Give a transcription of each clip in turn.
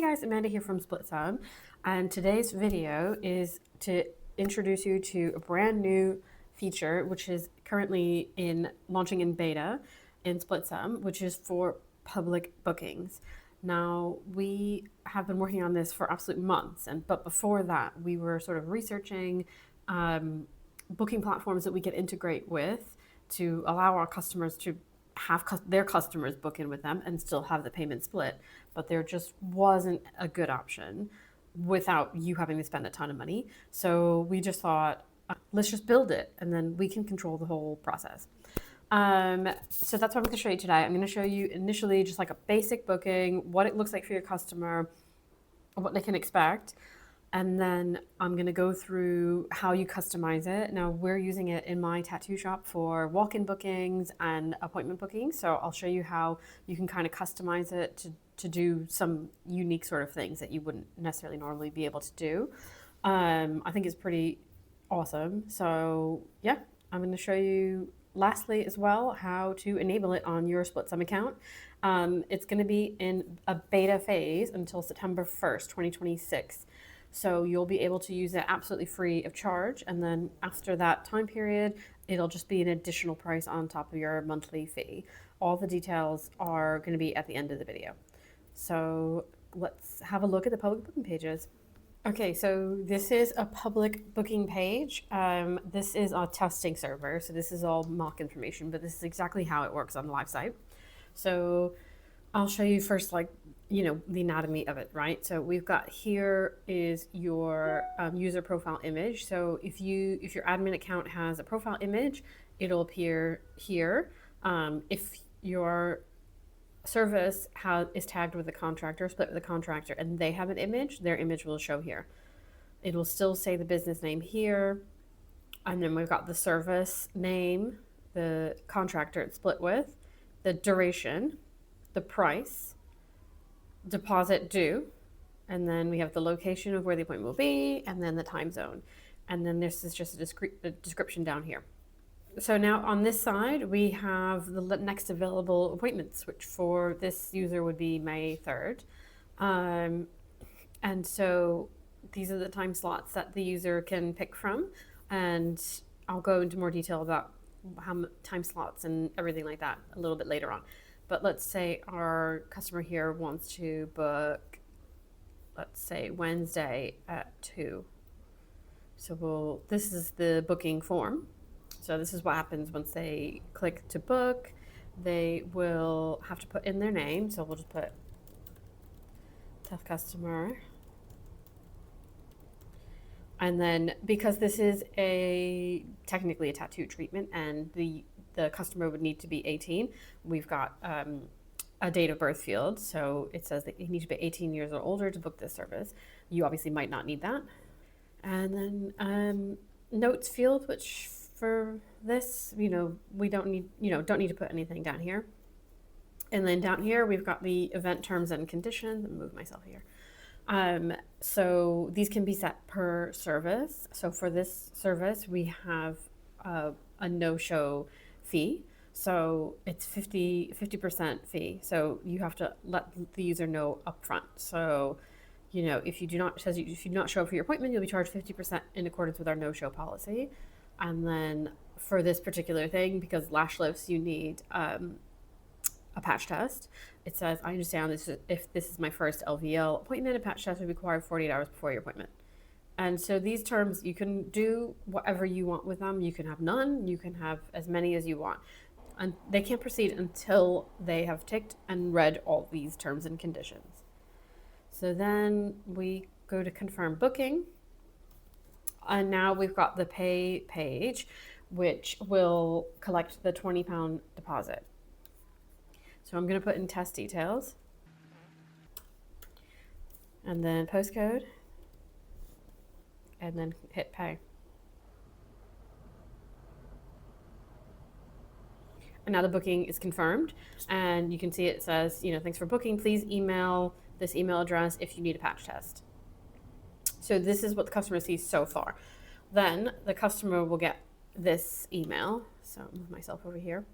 guys, Amanda here from SplitSum, and today's video is to introduce you to a brand new feature which is currently launching in beta in SplitSum, which is for public bookings. Now, we have been working on this for absolute months, but before that we were sort of researching booking platforms that we could integrate with to allow our customers to have their customers book in with them and still have the payment split, but there just wasn't a good option without you having to spend a ton of money. So we just thought, let's just build it and then we can control the whole process. So that's what I'm going to show you today. I'm going to show you initially just like a basic booking, what it looks like for your customer, what they can expect. And then I'm going to go through how you customize it. Now, we're using it in my tattoo shop for walk-in bookings and appointment bookings. So I'll show you how you can kind of customize it to do some unique sort of things that you wouldn't necessarily normally be able to do. I think it's pretty awesome. So yeah, I'm going to show you lastly as well how to enable it on your SplitSum account. It's going to be in a beta phase until September 1st, 2026. So you'll be able to use it absolutely free of charge. And then after that time period, it'll just be an additional price on top of your monthly fee. All the details are going to be at the end of the video. So let's have a look at the public booking pages. Okay, so this is a public booking page. This is our testing server. So this is all mock information, but this is exactly how it works on the live site. So I'll show you first, the anatomy of it, right? So we've got here is your user profile image. So if your admin account has a profile image, it'll appear here. If your service is tagged with a contractor, split with a contractor, and they have an image, their image will show here. It will still say the business name here. And then we've got the service name, the contractor it's split with, the duration, the price, deposit due, and then we have the location of where the appointment will be, and then the time zone. And then this is just a description down here. So now on this side, we have the next available appointments, which for this user would be May 3rd. And so these are the time slots that the user can pick from. And I'll go into more detail about how time slots and everything like that a little bit later on. But let's say our customer here wants to book, let's say Wednesday at 2. So this is the booking form. So this is what happens once they click to book. They will have to put in their name. So we'll just put tough customer. And then because this is technically a tattoo treatment and the customer would need to be 18, we've got a date of birth field. So it says that you need to be 18 years or older to book this service. You obviously might not need that. And then notes field, which for this, we don't need to put anything down here. And then down here, we've got the event terms and conditions. Let me move myself here. So these can be set per service. So for this service, we have a no-show fee. So it's 50% fee. So you have to let the user know upfront. So, if you do not show up for your appointment, you'll be charged 50% in accordance with our no-show policy. And then for this particular thing, because lash lifts, you need a patch test. It says, I understand if this is my first LVL appointment, a patch test will be required 48 hours before your appointment. And so these terms, you can do whatever you want with them. You can have none, you can have as many as you want. And they can't proceed until they have ticked and read all these terms and conditions. So then we go to confirm booking. And now we've got the pay page, which will collect the £20 deposit. So I'm going to put in test details and then postcode and then hit pay. And now the booking is confirmed and you can see it says, thanks for booking. Please email this email address if you need a patch test. So this is what the customer sees so far. Then the customer will get this email. So I'll move myself over here.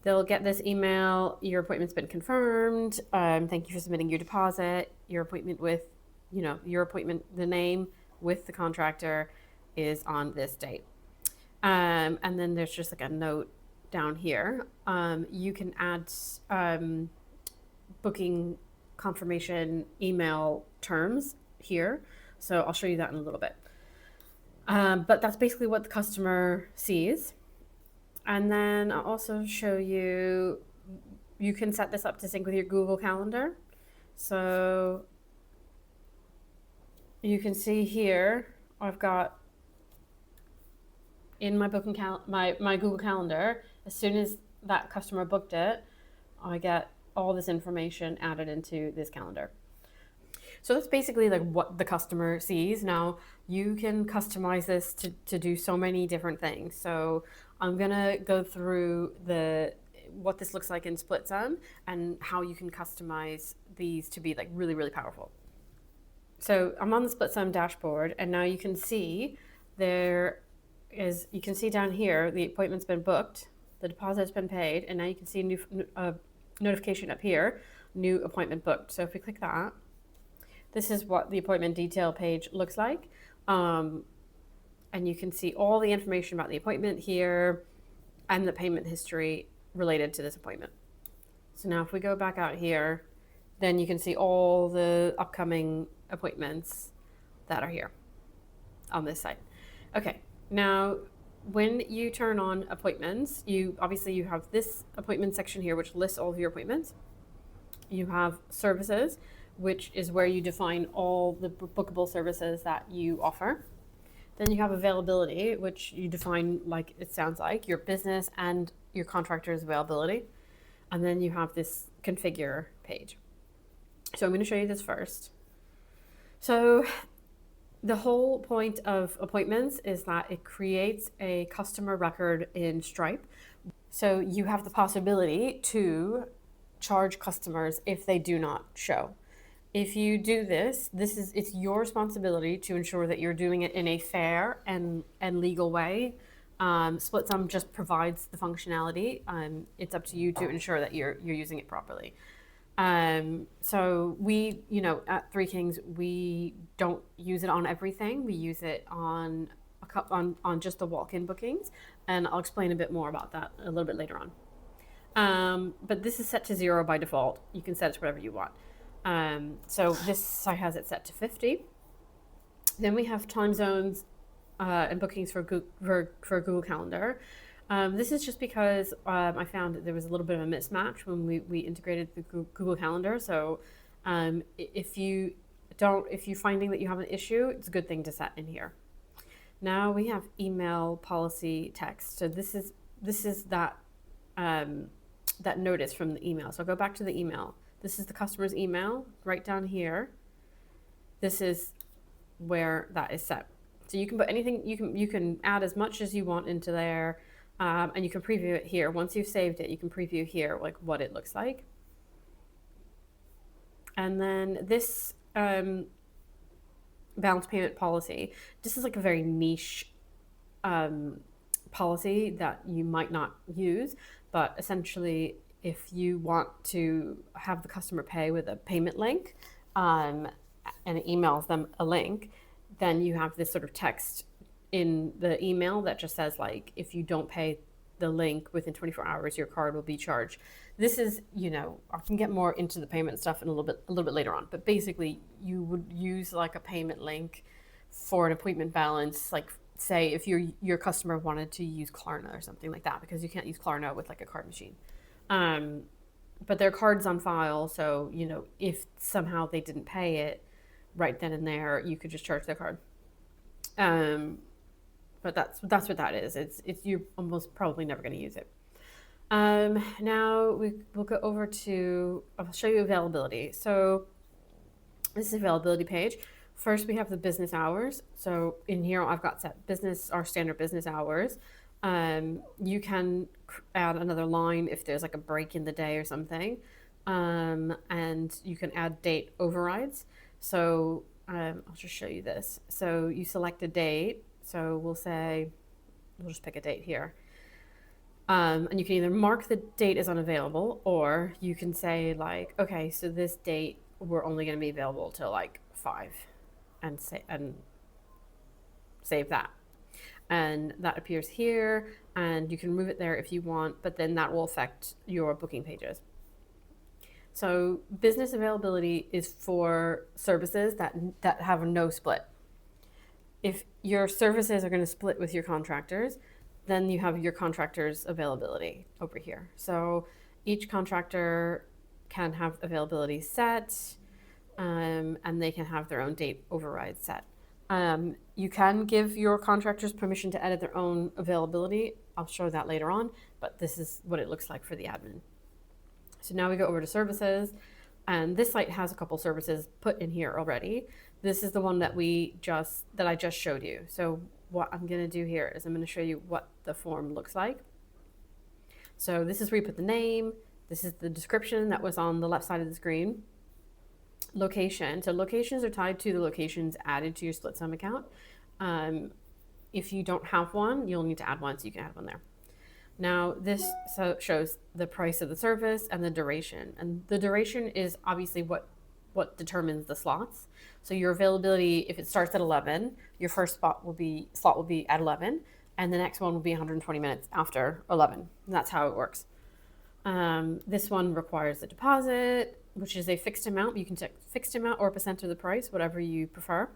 They'll get this email, your appointment's been confirmed. Thank you for submitting your deposit. Your appointment with, your appointment, the name with the contractor is on this date. And then there's just like a note down here. You can add booking confirmation email terms here. So I'll show you that in a little bit. But that's basically what the customer sees. And then I'll also show you, you can set this up to sync with your Google Calendar. So you can see here, I've got in my booking my Google Calendar, as soon as that customer booked it, I get all this information added into this calendar. So that's basically like what the customer sees. Now you can customize this to do so many different things. So I'm gonna go through what this looks like in SplitSum and how you can customize these to be like really, really powerful. So I'm on the SplitSum dashboard, and now you can see you can see down here, the appointment's been booked, the deposit's been paid, and now you can see a new notification up here, new appointment booked. So if we click that, this is what the appointment detail page looks like. And you can see all the information about the appointment here and the payment history related to this appointment. So now if we go back out here, then you can see all the upcoming appointments that are here on this site. Okay, now when you turn on appointments, you have this appointment section here, which lists all of your appointments. You have services, which is where you define all the bookable services that you offer. Then you have availability, which you define, like it sounds like, your business and your contractor's availability. And then you have this configure page. So I'm going to show you this first. So the whole point of appointments is that it creates a customer record in Stripe. So you have the possibility to charge customers if they do not show. If you do this, it's your responsibility to ensure that you're doing it in a fair and legal way. SplitSum just provides the functionality. It's up to you to ensure that you're using it properly. So we, at Three Kings, we don't use it on everything. We use it on just the walk-in bookings, and I'll explain a bit more about that a little bit later on. But this is set to 0 by default. You can set it to whatever you want. So this site has it set to 50. Then we have time zones and bookings for Google Calendar. This is just because I found that there was a little bit of a mismatch when we integrated the Google Calendar. So if you're finding that you have an issue, it's a good thing to set in here. Now we have email policy text. So this is that notice from the email. So I'll go back to the email. This is the customer's email right down here. This is where that is set. So you can put anything, you can add as much as you want into there, and you can preview it here. Once you've saved it, you can preview here like what it looks like. And then this balance payment policy, this is like a very niche policy that you might not use, but essentially if you want to have the customer pay with a payment link and it emails them a link, then you have this sort of text in the email that just says like, if you don't pay the link within 24 hours, your card will be charged. This is, I can get more into the payment stuff in a little bit later on, but basically you would use like a payment link for an appointment balance, like say if your customer wanted to use Klarna or something like that, because you can't use Klarna with like a card machine. But their card's on file, so if somehow they didn't pay it right then and there, you could just charge their card. But that's what that is. It's you're almost probably never going to use it. Now we'll go over to, I'll show you availability. So this is the availability page. First, we have the business hours. So in here, I've got set our standard business hours. You can add another line if there's like a break in the day or something. And you can add date overrides. So I'll just show you this. So you select a date. So we'll just pick a date here. And you can either mark the date as unavailable, or you can say like, okay, so this date we're only going to be available till like 5, and save that. And that appears here, and you can move it there if you want, but then that will affect your booking pages. So business availability is for services that have no split. If your services are going to split with your contractors, then you have your contractors availability over here. So each contractor can have availability set, and they can have their own date override set. You can give your contractors permission to edit their own availability. I'll show that later on, but this is what it looks like for the admin. So now we go over to services, and this site has a couple services put in here already. This is the one that I just showed you. So what I'm going to do here is I'm going to show you what the form looks like. So this is where you put the name. This is the description that was on the left side of the screen. Location. So locations are tied to the locations added to your SplitSum account. If you don't have one, you'll need to add one, so you can add one there. Now this shows the price of the service and the duration. And the duration is obviously what determines the slots. So your availability, if it starts at 11, your first slot will be at 11, and the next one will be 120 minutes after 11. And that's how it works. This one requires a deposit, which is a fixed amount. You can check fixed amount or percent of the price, whatever you prefer.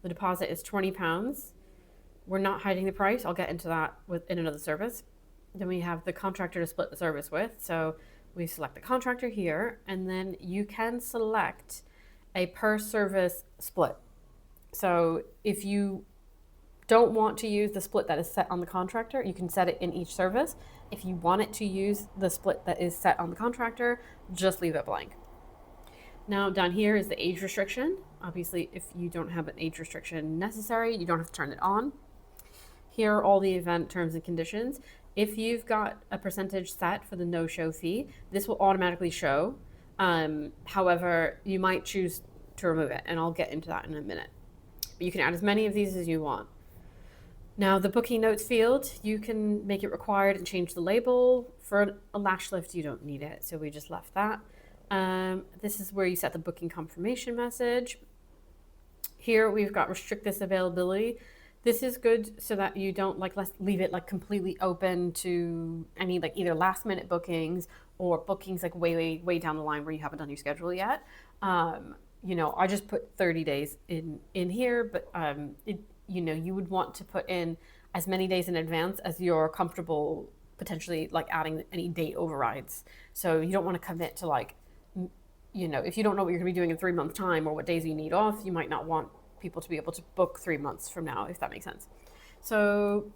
The deposit is £20. We're not hiding the price. I'll get into that in another service. Then we have the contractor to split the service with. So we select the contractor here, and then you can select a per service split. So if you don't want to use the split that is set on the contractor, you can set it in each service. If you want it to use the split that is set on the contractor, just leave it blank. Now down here is the age restriction. Obviously, if you don't have an age restriction necessary, you don't have to turn it on. Here are all the event terms and conditions. If you've got a percentage set for the no-show fee, this will automatically show. However, you might choose to remove it, and I'll get into that in a minute. But you can add as many of these as you want. Now, the booking notes field, you can make it required and change the label. For a lash lift, you don't need it, so we just left that. This is where you set the booking confirmation message. Here we've got restrict this availability. This is good so that you don't leave it completely open to any either last minute bookings or bookings way down the line where you haven't done your schedule yet. I just put 30 days in here, but you would want to put in as many days in advance as you're comfortable potentially adding any date overrides. So you don't want to commit to if you don't know what you're going to be doing in 3 months time or what days you need off, you might not want people to be able to book 3 months from now, if that makes sense. So,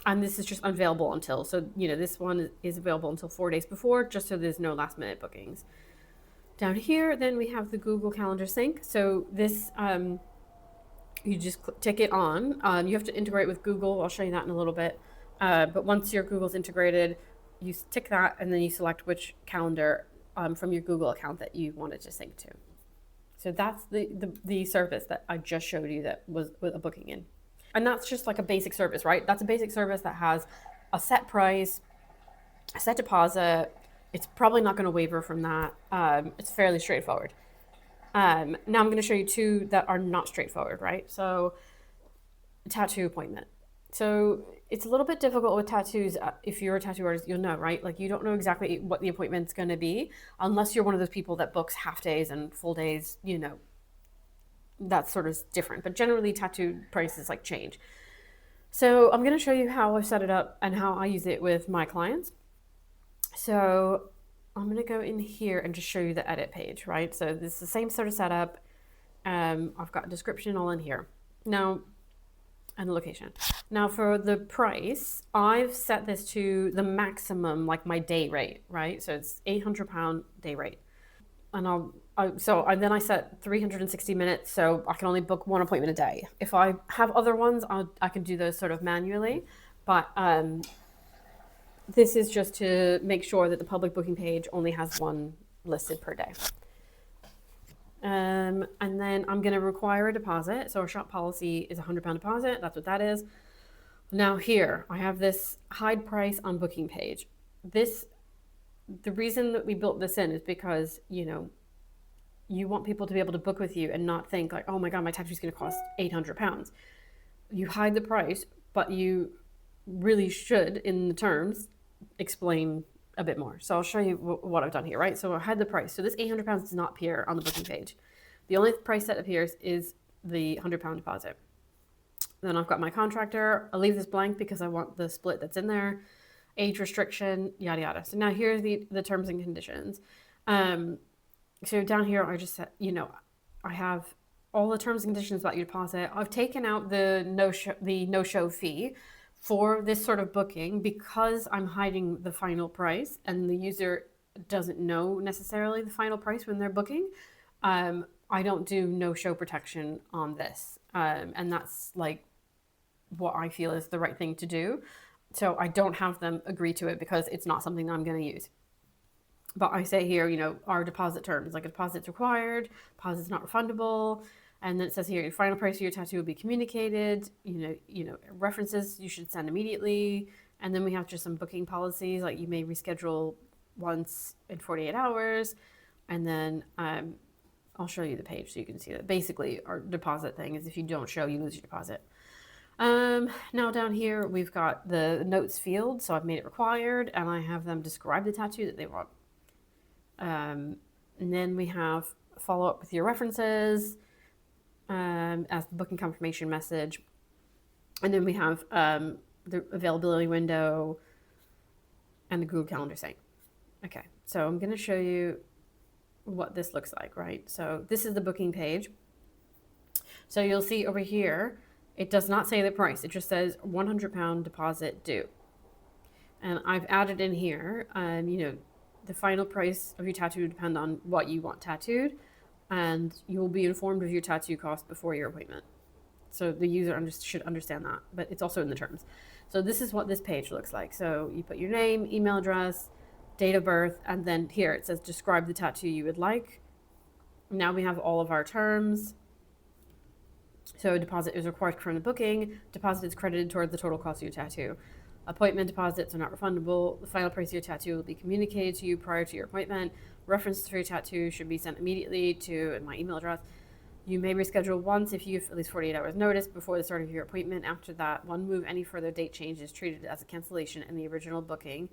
and this is just unavailable until, this one is available until 4 days before, just so there's no last minute bookings. Down here, then we have the Google Calendar sync. So this, you just tick it on. You have to integrate with Google. I'll show you that in a little bit. But once your Google's integrated, you tick that, and then you select which calendar from your Google account that you wanted to sync to. So that's the service that I just showed you that was with a booking in. And that's just a basic service, right? That's a basic service that has a set price, a set deposit. It's probably not going to waver from that. It's fairly straightforward. Now I'm going to show you two that are not straightforward, right? So tattoo appointment. So it's a little bit difficult with tattoos. If you're a tattoo artist, you'll know, right? You don't know exactly what the appointment's going to be unless you're one of those people that books half days and full days, that's sort of different. But generally tattoo prices change. So I'm going to show you how I've set it up and how I use it with my clients. So I'm going to go in here and just show you the edit page, right? So this is the same sort of setup. I've got a description all in here. Now, and the location. Now for the price, I've set this to the maximum, my day rate, right? So it's £800 day rate. And then I set 360 minutes, so I can only book one appointment a day. If I have other ones, I can do those sort of manually, but this is just to make sure that the public booking page only has one listed per day. And then I'm going to require a deposit. So our shop policy is £100 deposit. That's what that is. Now here, I have this hide price on booking page. The reason that we built this in is because, you want people to be able to book with you and not think like, oh my God, my tattoo is going to cost £800. You hide the price, but you really should, in the terms, explain a bit more. So I'll show you what I've done here, right? So I hide the price. So this £800 does not appear on the booking page. The only price that appears is the £100 deposit. Then I've got my contractor. I'll leave this blank because I want the split that's in there. Age restriction, yada yada. So now here's the terms and conditions. So down here, I just said, I have all the terms and conditions about your deposit. I've taken out the no-show fee for this sort of booking because I'm hiding the final price and the user doesn't know necessarily the final price when they're booking. I don't do no-show protection on this. And that's like what I feel is the right thing to do. So I don't have them agree to it because it's not something that I'm going to use. But I say here, our deposit terms, like a deposit's required, deposit's not refundable. And then it says here, your final price of your tattoo will be communicated, references you should send immediately. And then we have just some booking policies, like you may reschedule once in 48 hours. And then I'll show you the page so you can see that. Basically, our deposit thing is if you don't show, you lose your deposit. Now down here, we've got the notes field. So I've made it required and I have them describe the tattoo that they want. And then we have follow up with your references as the booking confirmation message. And then we have the availability window and the Google Calendar sync. Okay, so I'm going to show you what this looks like, right? So this is the booking page. So you'll see over here, it does not say the price. It just says £100 deposit due. And I've added in here, the final price of your tattoo will depend on what you want tattooed, and you will be informed of your tattoo cost before your appointment. So the user should understand that, but it's also in the terms. So this is what this page looks like. So you put your name, email address, date of birth, and then here it says describe the tattoo you would like. Now we have all of our terms. So deposit is required from the booking. Deposit is credited toward the total cost of your tattoo. Appointment deposits are not refundable. The final price of your tattoo will be communicated to you prior to your appointment. References for your tattoo should be sent immediately to my email address. You may reschedule once if you have at least 48 hours notice before the start of your appointment. After that, one move, any further date change is treated as a cancellation in the original booking.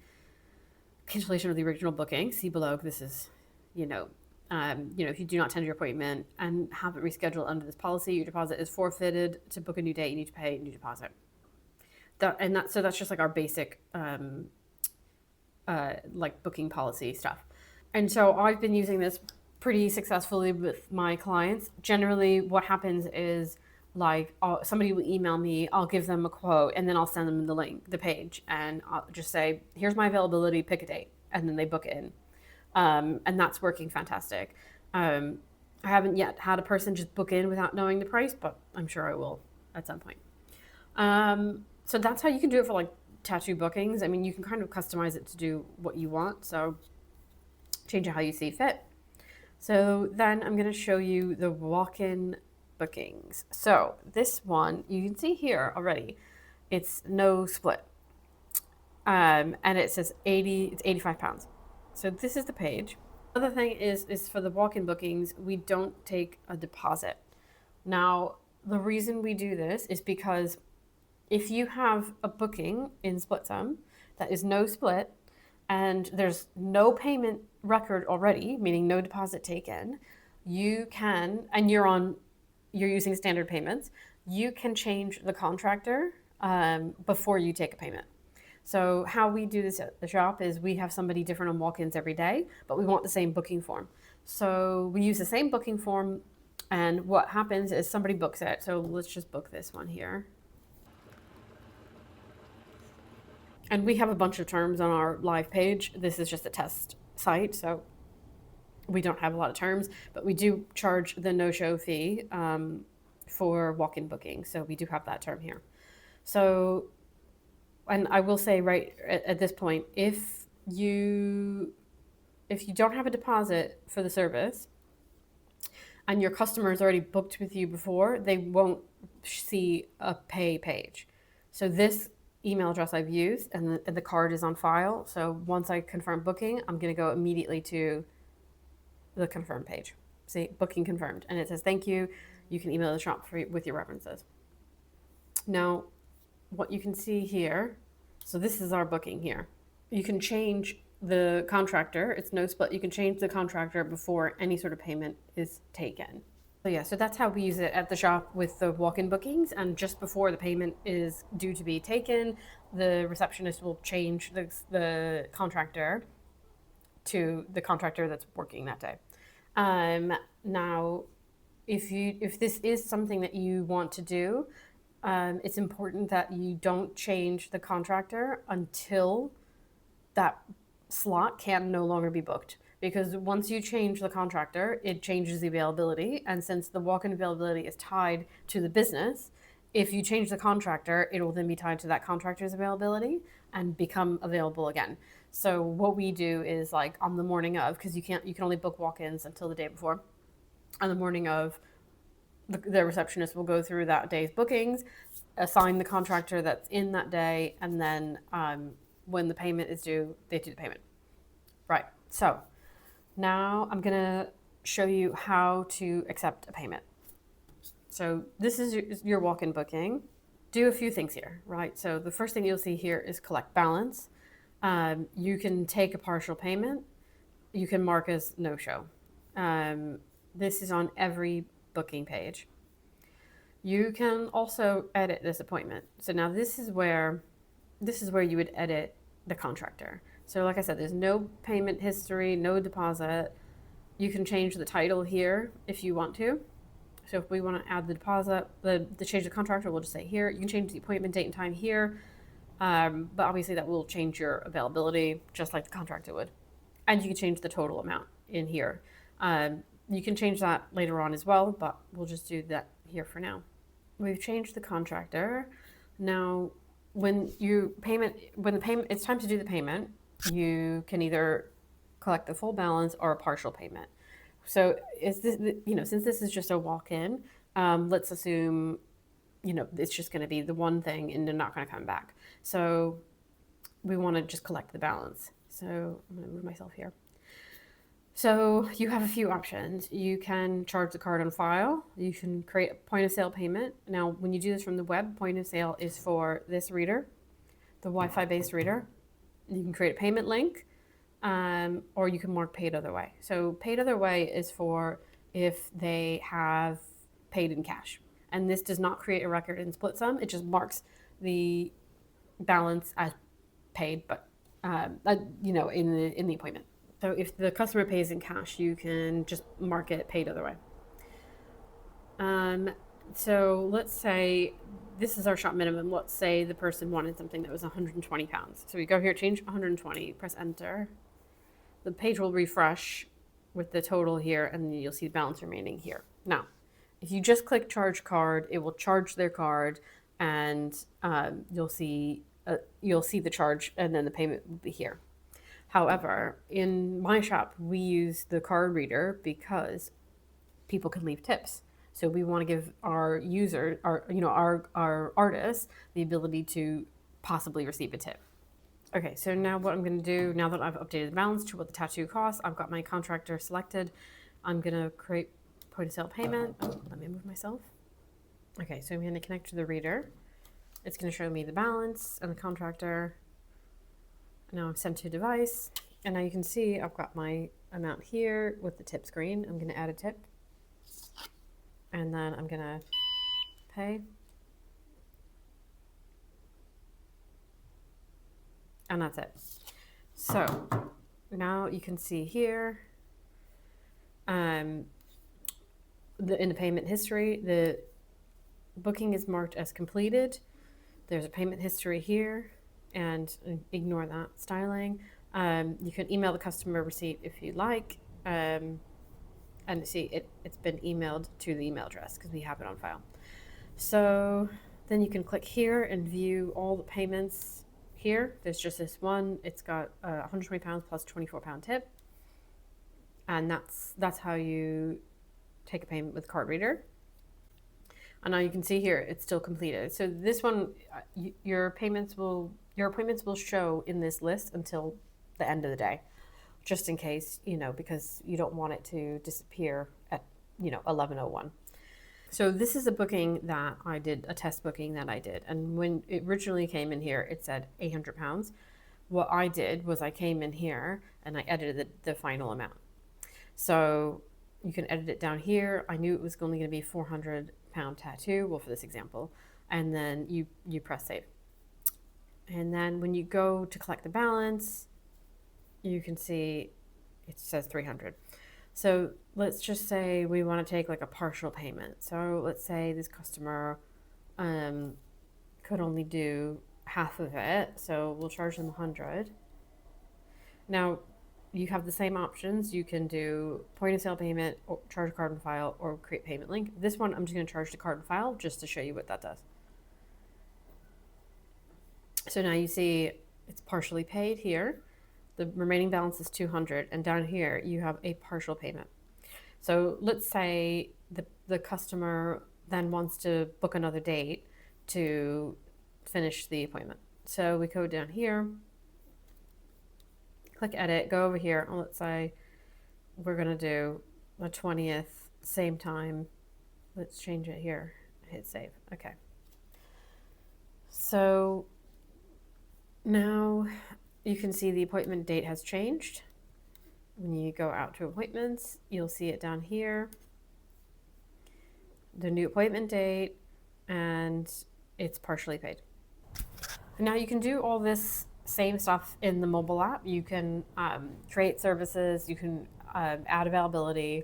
Cancellation of the original booking. See below. This is, if you do not attend your appointment and have it rescheduled under this policy, your deposit is forfeited. To book a new date, you need to pay a new deposit. So that's just like our basic like booking policy stuff. And so I've been using this pretty successfully with my clients. Generally what happens is like somebody will email me, I'll give them a quote, and then I'll send them the page, and I'll just say, here's my availability, pick a date, and then they book it in. And that's working fantastic. I haven't yet had a person just book in without knowing the price, but I'm sure I will at some point. So that's how you can do it for like tattoo bookings. I mean, you can kind of customize it to do what you want. So change it how you see fit. So then I'm going to show you the walk-in bookings. So this one, you can see here already, it's no split. And it says it's £85. So this is the page. Other thing is for the walk-in bookings, we don't take a deposit. Now, the reason we do this is because if you have a booking in SplitSum that is no split and there's no payment record already, meaning no deposit taken, you can, and you're using standard payments, you can change the contractor before you take a payment. So how we do this at the shop is we have somebody different on walk-ins every day, but we want the same booking form. So we use the same booking form, and what happens is somebody books it. So let's just book this one here. And we have a bunch of terms on our live page. This is just a test site, so we don't have a lot of terms, but we do charge the no-show fee for walk-in booking. So we do have that term here. So, and I will say right at this point, if you don't have a deposit for the service and your customer has already booked with you before, they won't see a pay page. So this email address I've used and the card is on file. So once I confirm booking, I'm going to go immediately to the confirm page. See, booking confirmed. And it says, thank you. You can email the shop with your references. Now, what you can see here, so this is our booking here. You can change the contractor. It's no split. You can change the contractor before any sort of payment is taken. So yeah, so that's how we use it at the shop with the walk-in bookings. And just before the payment is due to be taken, the receptionist will change the contractor to the contractor that's working that day. Now, if this is something that you want to do, it's important that you don't change the contractor until that slot can no longer be booked. Because once you change the contractor, it changes the availability. And since the walk-in availability is tied to the business, if you change the contractor, it will then be tied to that contractor's availability and become available again. So what we do is like on the morning of, because you can only book walk-ins until the day before. On the morning of, the receptionist will go through that day's bookings, assign the contractor that's in that day, and then when the payment is due, they do the payment. Right. So now I'm going to show you how to accept a payment. So this is your walk-in booking. Do a few things here, right? So the first thing you'll see here is collect balance. You can take a partial payment. You can mark as no-show. This is on every booking page. You can also edit this appointment. So now this is where you would edit the contractor. So like I said, there's no payment history, no deposit. You can change the title here if you want to. So if we want to add the deposit, the change the contractor, we'll just say here. You can change the appointment date and time here. But obviously that will change your availability just like the contractor would. And you can change the total amount in here. You can change that later on as well, but we'll just do that here for now. We've changed the contractor. Now, when it's time to do the payment, you can either collect the full balance or a partial payment. So since this is just a walk-in, let's assume, it's just going to be the one thing and they're not going to come back. So we want to just collect the balance. So I'm going to move myself here. So you have a few options. You can charge the card on file. You can create a point of sale payment. Now, when you do this from the web, point of sale is for this reader, the Wi-Fi based reader. You can create a payment link, or you can mark paid other way. So paid other way is for if they have paid in cash. And this does not create a record in SplitSum. It just marks the balance as paid, but in the appointment. So if the customer pays in cash, you can just mark it paid other way. So let's say this is our shop minimum. Let's say the person wanted something that was 120 pounds. So we go here, change 120, press enter. The page will refresh with the total here, and you'll see the balance remaining here. Now, if you just click charge card, it will charge their card, and you'll see the charge, and then the payment will be here. However, in my shop, we use the card reader because people can leave tips. So we want to give our user, our artists, the ability to possibly receive a tip. Okay, so now what I'm going to do, now that I've updated the balance to what the tattoo costs, I've got my contractor selected. I'm going to create point of sale payment. Oh, let me move myself. Okay, so I'm going to connect to the reader. It's going to show me the balance and the contractor. Now I'm sent to device, and now you can see I've got my amount here with the tip screen. I'm going to add a tip, and then I'm going to pay, and that's it. So now you can see here in the payment history, the booking is marked as completed. There's a payment history here, and ignore that styling. You can email the customer receipt if you like, and see it's been emailed to the email address because we have it on file. So then you can click here and view all the payments here. There's just this one. It's got 120 pounds plus 24 pound tip, and that's how you take a payment with card reader. And now you can see here, it's still completed. So this one, your appointments will show in this list until the end of the day, just in case, because you don't want it to disappear at, 11:01. So this is a booking that I did, a test booking that I did. And when it originally came in here, it said £800. What I did was I came in here and I edited the final amount. So you can edit it down here. I knew it was only going to be £400 tattoo, well, for this example. And then you press save. And then when you go to collect the balance, you can see it says 300. So let's just say we want to take like a partial payment. So let's say this customer could only do half of it. So we'll charge them 100. Now you have the same options. You can do point of sale payment, or charge card and file, or create payment link. This one, I'm just going to charge the card and file just to show you what that does. So now you see it's partially paid here. The remaining balance is 200, and down here you have a partial payment. So let's say the customer then wants to book another date to finish the appointment. So we go down here, click edit, go over here, and let's say we're gonna do the 20th, same time. Let's change it here, hit save, okay. So now you can see the appointment date has changed. When you go out to appointments, you'll see it down here, the new appointment date, and it's partially paid. And now you can do all this same stuff in the mobile app. You can create services, you can add availability,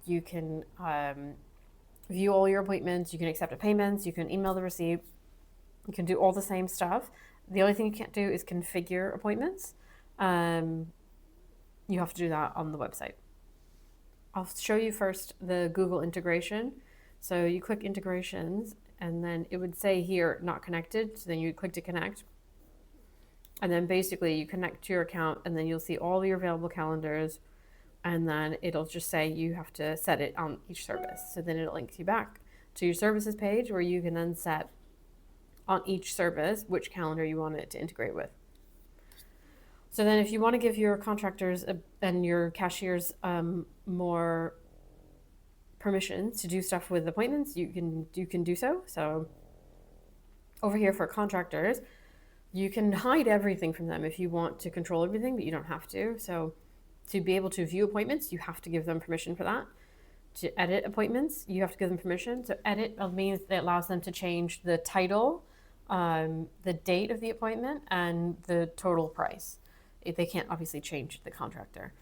you can view all your appointments, you can accept payments, you can email the receipt, you can do all the same stuff. The only thing you can't do is configure appointments. You have to do that on the website. I'll show you first the Google integration. So you click integrations, and then it would say here, not connected. So then you click to connect. And then basically you connect to your account, and then you'll see all your available calendars. And then it'll just say you have to set it on each service. So then it'll link you back to your services page, where you can then set on each service which calendar you want it to integrate with. So then if you want to give your contractors and your cashiers more permissions to do stuff with appointments, you can do so. So over here for contractors, you can hide everything from them if you want to control everything, but you don't have to. So to be able to view appointments, you have to give them permission for that. To edit appointments, you have to give them permission. So edit means that it allows them to change the title, the date of the appointment, and the total price. They can't obviously change the contractor.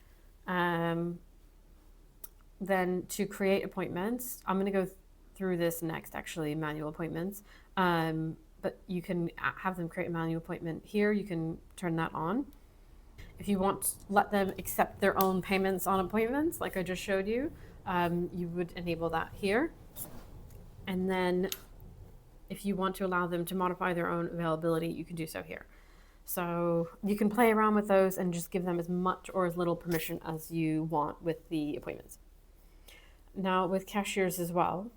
Then to create appointments, I'm going to go through this next, actually, manual appointments. But you can have them create a manual appointment here. You can turn that on. If you want to let them accept their own payments on appointments, like I just showed you, you would enable that here. And then if you want to allow them to modify their own availability, you can do so here. So you can play around with those and just give them as much or as little permission as you want with the appointments. Now with cashiers as well,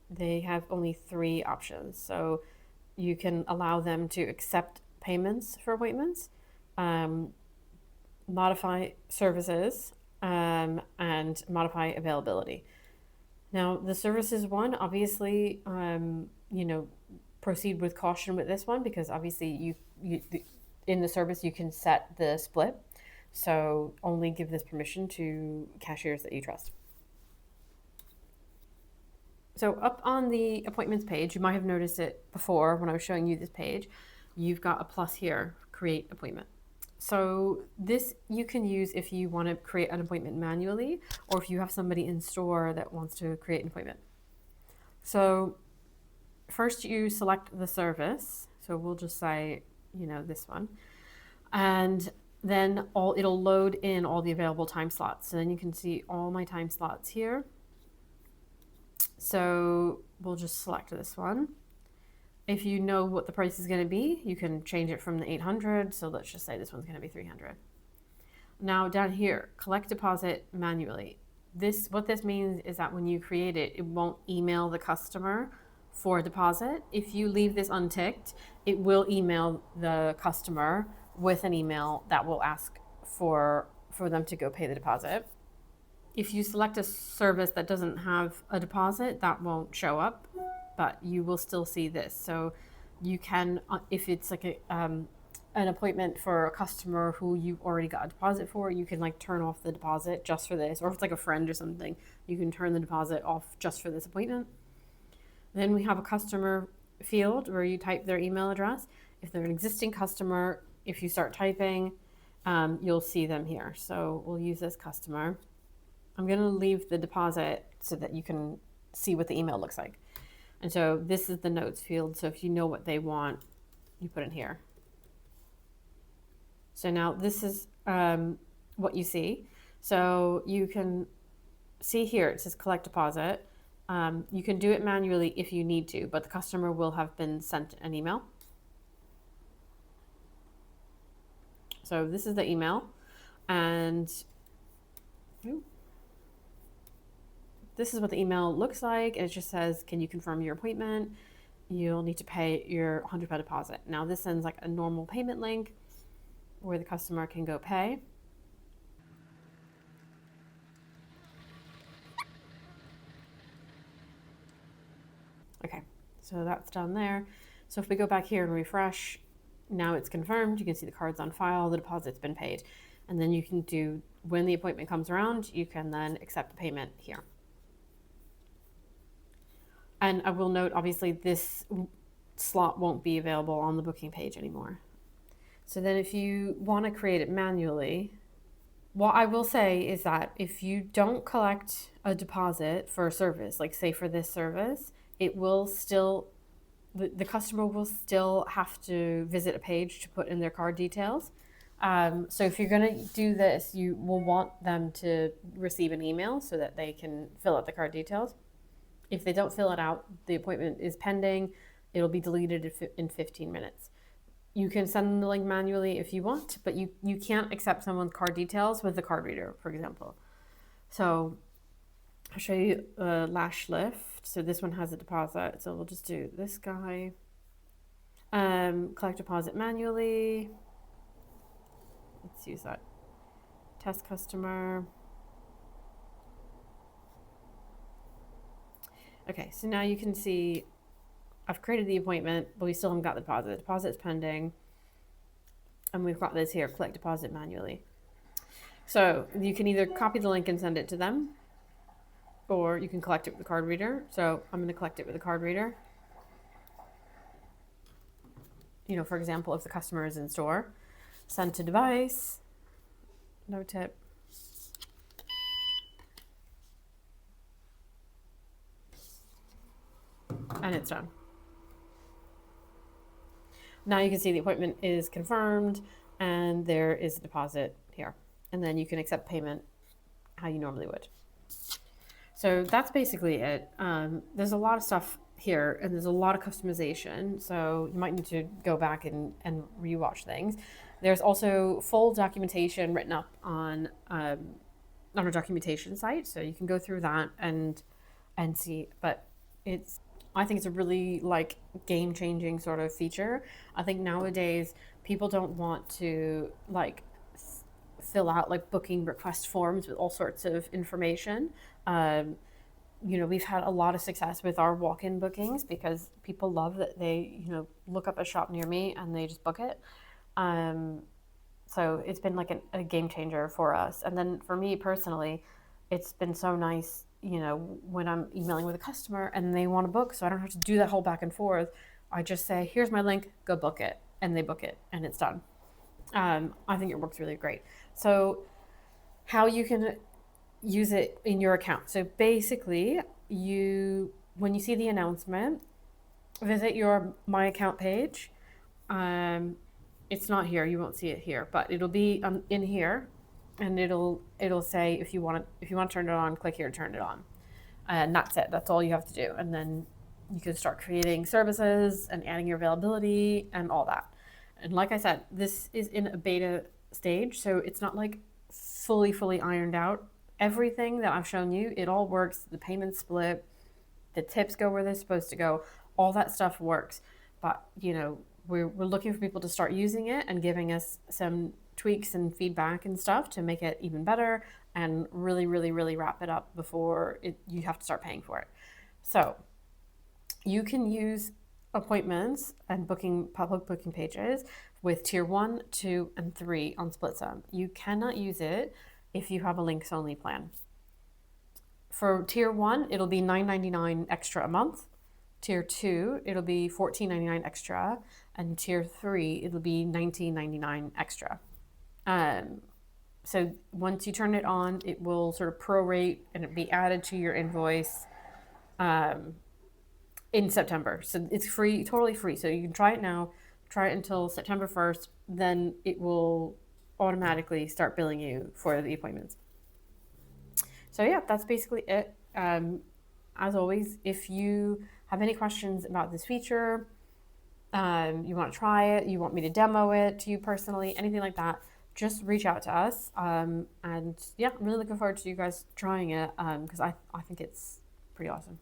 they have only 3 options. So you can allow them to accept payments for appointments, modify services, and modify availability. Now the services one, obviously, proceed with caution with this one, because obviously you in the service you can set the split. So only give this permission to cashiers that you trust. So up on the appointments page, you might have noticed it before when I was showing you this page, you've got a plus here, create appointment. So this you can use if you want to create an appointment manually, or if you have somebody in store that wants to create an appointment. So first you select the service. So we'll just say, this one. And then it'll load in all the available time slots. So then you can see all my time slots here. So we'll just select this one. If you know what the price is going to be, you can change it from the 800. So let's just say this one's going to be 300. Now down here, collect deposit manually. What this means is that when you create it, it won't email the customer for a deposit. If you leave this unticked, it will email the customer with an email that will ask for them to go pay the deposit. If you select a service that doesn't have a deposit, that won't show up, but you will still see this. So you can, if it's like an appointment for a customer who you've already got a deposit for, you can like turn off the deposit just for this. Or if it's like a friend or something, you can turn the deposit off just for this appointment. Then we have a customer field where you type their email address. If they're an existing customer, if you start typing, you'll see them here. So we'll use this customer. I'm going to leave the deposit so that you can see what the email looks like. And so this is the notes field. So if you know what they want, you put in here. So now this is what you see. So you can see here, it says collect deposit. You can do it manually if you need to, but the customer will have been sent an email. So this is the email, and this is what the email looks like. It just says, can you confirm your appointment? You'll need to pay your £100 deposit. Now this sends like a normal payment link where the customer can go pay. Okay, so that's done there. So if we go back here and refresh, now it's confirmed. You can see the card's on file, the deposit's been paid. And then you can do, when the appointment comes around, you can then accept the payment here. And I will note, obviously, this slot won't be available on the booking page anymore. So then if you want to create it manually, what I will say is that if you don't collect a deposit for a service, like say for this service, it will still, the customer will still have to visit a page to put in their card details. So if you're going to do this, you will want them to receive an email so that they can fill out the card details. If they don't fill it out, the appointment is pending. It'll be deleted in 15 minutes. You can send them the link manually if you want, but you can't accept someone's card details with the card reader, for example. So I'll show you lash lift. So this one has a deposit. So we'll just do this guy. Collect deposit manually. Let's use that. Test customer. Okay, so now you can see I've created the appointment, but we still haven't got the deposit. The deposit's pending. And we've got this here, collect deposit manually. So you can either copy the link and send it to them, or you can collect it with the card reader. So I'm going to collect it with the card reader. You know, for example, if the customer is in store, send to device, no tip. And it's done. Now you can see the appointment is confirmed and there is a deposit here. And then you can accept payment how you normally would. So that's basically it. There's a lot of stuff here and there's a lot of customization. So you might need to go back and rewatch things. There's also full documentation written up on our documentation site. So you can go through that and see, but I think it's a really like game-changing sort of feature. I think nowadays people don't want to like fill out like booking request forms with all sorts of information. You know, we've had a lot of success with our walk-in bookings because people love that they, you know, look up a shop near me and they just book it. So it's been like a game changer for us. And then for me personally, it's been so nice, you know, when I'm emailing with a customer and they want to book, so I don't have to do that whole back and forth. I just say, here's my link, go book it. And they book it and it's done. I think it works really great. So how you can use it in your account. So basically when you see the announcement, visit your My Account page. It's not here, you won't see it here, but it'll be in here. And it'll say if you want to turn it on, click here to turn it on, and that's it. That's all you have to do, and then you can start creating services and adding your availability and all that. And like I said, this is in a beta stage, so it's not like fully ironed out. Everything that I've shown you, it all works. The payments split, the tips go where they're supposed to go. all that stuff works. But, you know, we're looking for people to start using it and giving us some tweaks and feedback and stuff to make it even better and really, really, really wrap it up before you have to start paying for it. So you can use appointments and public booking pages with tier 1, 2, and 3 on SplitSum. You cannot use it if you have a links only plan. For tier 1, it'll be $9.99 extra a month. Tier 2, it'll be $14.99 extra, and tier 3, it'll be $19.99 extra. So once you turn it on, it will sort of prorate and it'll be added to your invoice in September. So it's free, totally free. So you can try it now, try it until September 1st, then it will automatically start billing you for the appointments. So yeah, that's basically it. As always, if you have any questions about this feature, you want to try it, you want me to demo it to you personally, anything like that, just reach out to us. And yeah, I'm really looking forward to you guys trying it because I think it's pretty awesome.